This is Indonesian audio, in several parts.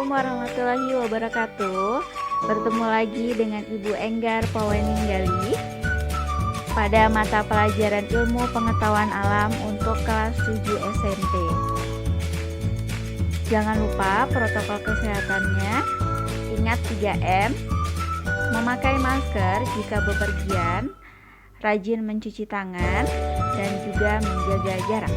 Assalamualaikum warahmatullahi wabarakatuh. Bertemu lagi dengan Ibu Enggar Paweninggali pada mata pelajaran ilmu pengetahuan alam untuk kelas 7 SMP. Jangan lupa protokol kesehatannya. Ingat 3M, memakai masker jika bepergian, rajin mencuci tangan, dan juga menjaga jarak.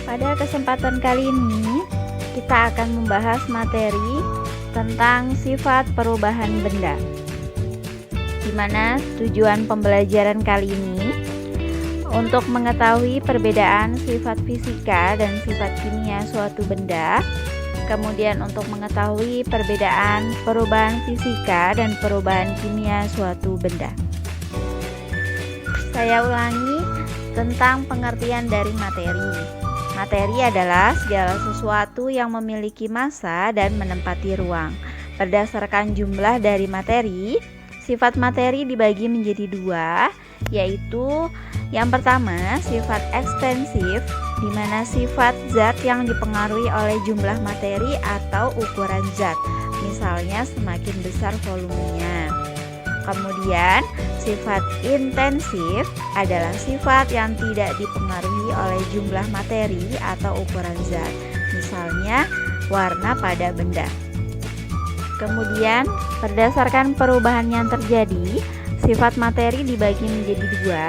Pada kesempatan kali ini, kita akan membahas materi tentang sifat perubahan benda. Di mana tujuan pembelajaran kali ini untuk mengetahui perbedaan sifat fisika dan sifat kimia suatu benda, kemudian untuk mengetahui perbedaan perubahan fisika dan perubahan kimia suatu benda. Saya ulangi tentang pengertian dari materi. Materi adalah segala sesuatu yang memiliki massa dan menempati ruang. Berdasarkan jumlah dari materi, sifat materi dibagi menjadi dua, yaitu yang pertama sifat ekstensif, di mana sifat zat yang dipengaruhi oleh jumlah materi atau ukuran zat, misalnya semakin besar volumenya. Kemudian sifat intensif adalah sifat yang tidak dipengaruhi oleh jumlah materi atau ukuran zat, misalnya warna pada benda. Kemudian berdasarkan perubahan yang terjadi, sifat materi dibagi menjadi dua,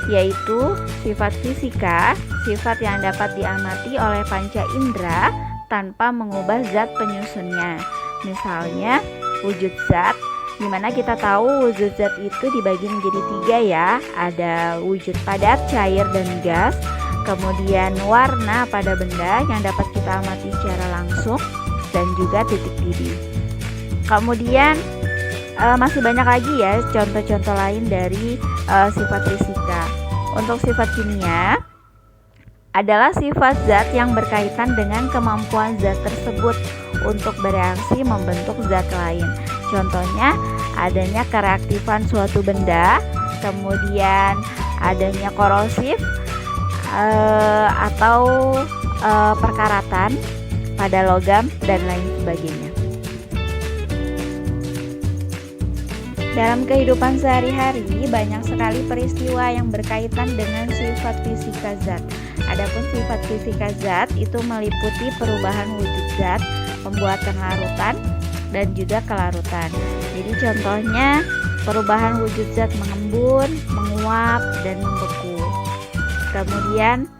yaitu sifat fisika, sifat yang dapat diamati oleh panca indera tanpa mengubah zat penyusunnya, misalnya wujud zat, di mana kita tahu wujud zat itu dibagi menjadi tiga ya, ada wujud padat, cair, dan gas. Kemudian warna pada benda yang dapat kita amati secara langsung, dan juga titik didih. Kemudian masih banyak lagi ya contoh-contoh lain dari sifat fisika. Untuk sifat kimia adalah sifat zat yang berkaitan dengan kemampuan zat tersebut untuk bereaksi membentuk zat lain. Contohnya adanya kereaktifan suatu benda, kemudian adanya korosif atau perkaratan pada logam dan lain sebagainya. Dalam kehidupan sehari-hari banyak sekali peristiwa yang berkaitan dengan sifat fisika zat. Adapun sifat fisika zat itu meliputi perubahan wujud zat, pembuatan larutan, dan juga kelarutan. Jadi contohnya perubahan wujud zat mengembun, menguap, dan membeku. Kemudian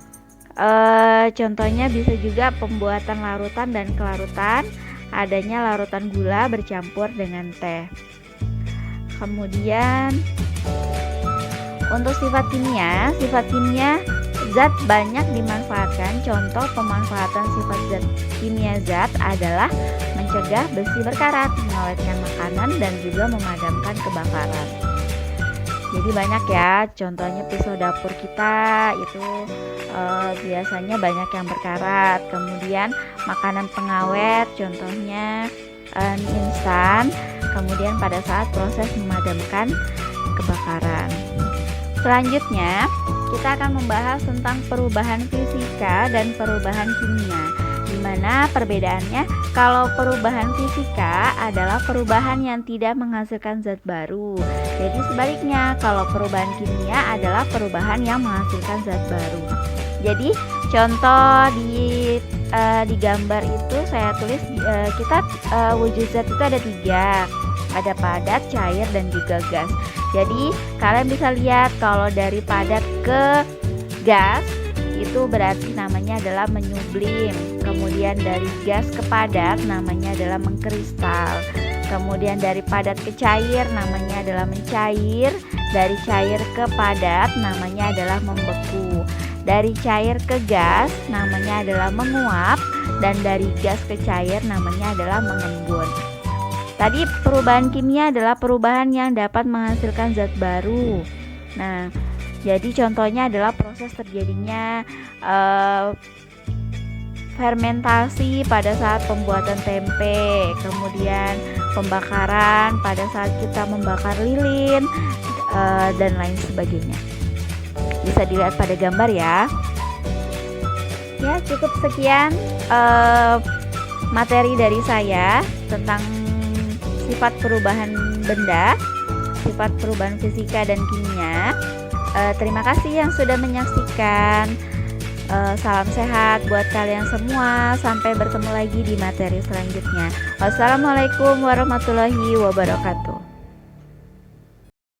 contohnya bisa juga pembuatan larutan dan kelarutan, adanya larutan gula bercampur dengan teh. Kemudian untuk sifat kimia zat banyak dimanfaatkan. Contoh pemanfaatan sifat zat kimia zat adalah mencegah besi berkarat, mengawetkan makanan, dan juga memadamkan kebakaran. Jadi banyak ya, contohnya pisau dapur kita itu biasanya banyak yang berkarat. Kemudian makanan pengawet, contohnya mie instan, kemudian pada saat proses memadamkan kebakaran. Selanjutnya kita akan membahas tentang perubahan fisika dan perubahan kimia, di mana perbedaannya kalau perubahan fisika adalah perubahan yang tidak menghasilkan zat baru. Jadi sebaliknya, kalau perubahan kimia adalah perubahan yang menghasilkan zat baru. Jadi contoh di gambar itu saya tulis wujud zat itu ada tiga, ada padat, cair, dan juga gas. Jadi kalian bisa lihat kalau dari padat ke gas itu berarti namanya adalah menyublim. Kemudian dari gas ke padat namanya adalah mengkristal. Kemudian dari padat ke cair namanya adalah mencair. Dari cair ke padat namanya adalah membeku. Dari cair ke gas namanya adalah menguap. Dan dari gas ke cair namanya adalah mengembun. Tadi perubahan kimia adalah perubahan yang dapat menghasilkan zat baru. Nah, jadi contohnya adalah proses terjadinya fermentasi pada saat pembuatan tempe, kemudian pembakaran pada saat kita membakar lilin, dan lain sebagainya. Bisa dilihat pada gambar ya. Ya, cukup sekian materi dari saya tentang sifat perubahan benda, sifat perubahan fisika dan kimia. Terima kasih yang sudah menyaksikan. Salam sehat buat kalian semua. Sampai bertemu lagi di materi selanjutnya. Wassalamualaikum warahmatullahi wabarakatuh.